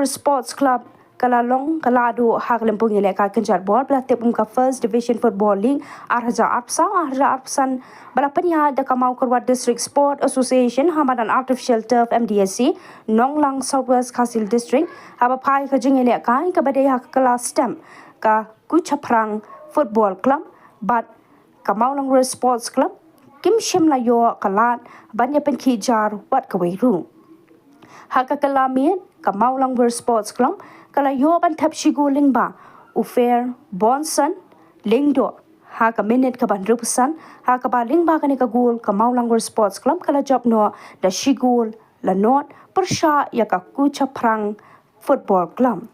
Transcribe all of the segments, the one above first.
Mawlangwir Sports Club Kalalong lahduh hak lempung ilaka kenjat bol belah tepung ka First Division Football League arja arpsan balapanya da kamau kerwat District Sport Association hamadan artificial turf MDSA Nonglang Southwest Kasil District haba pai ka jing ilaka ka badai hak kelas stem ka Kuchaprang Football Club but ka Mawlangwir Sports Club kim shim la yo kalat banya penkijar wat ka weiru haka kalamian ka Mawlangwir Sports Club kala yo ban thap shigo lingba ufair bonsan lingdo haka minute ka ban rupusan haka ba lingba kani ka gol ka Mawlangwir Sports Club kala job no da shigol la not persha ya ka Kuchaprang Football Club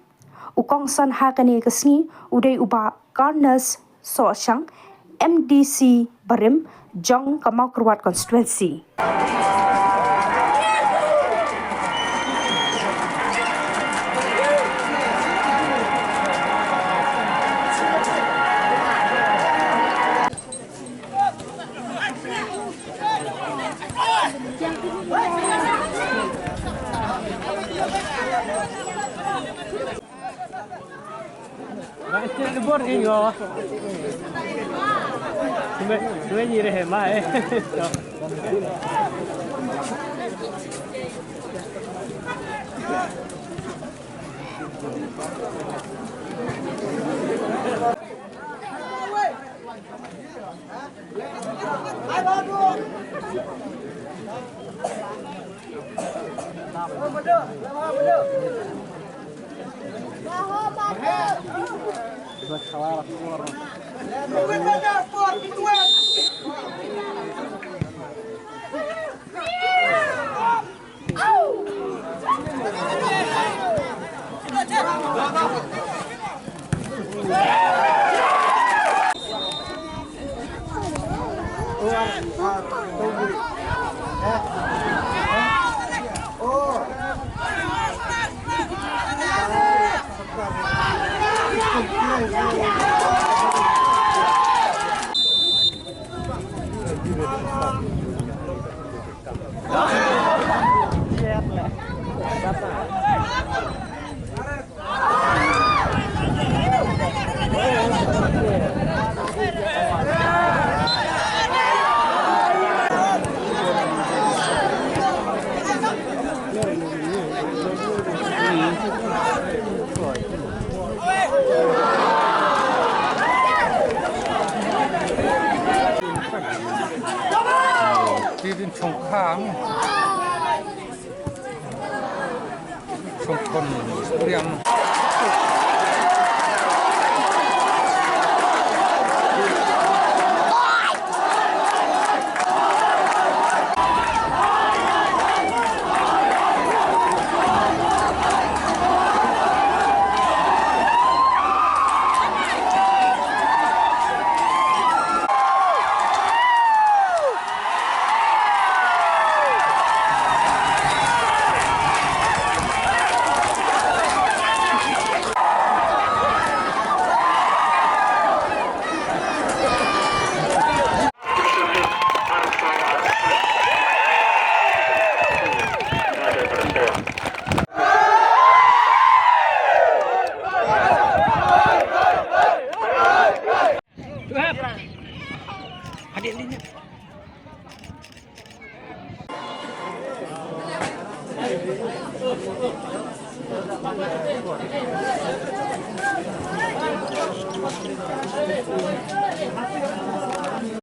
ukongsan haka ni ka sngi udai uba Garners so shang MDC barim jong ka Mawkurwat constituency Cái bốt cái ngò, tụi gì đây mà ấy, Tin trồng kháng trồng con riêng adik ini.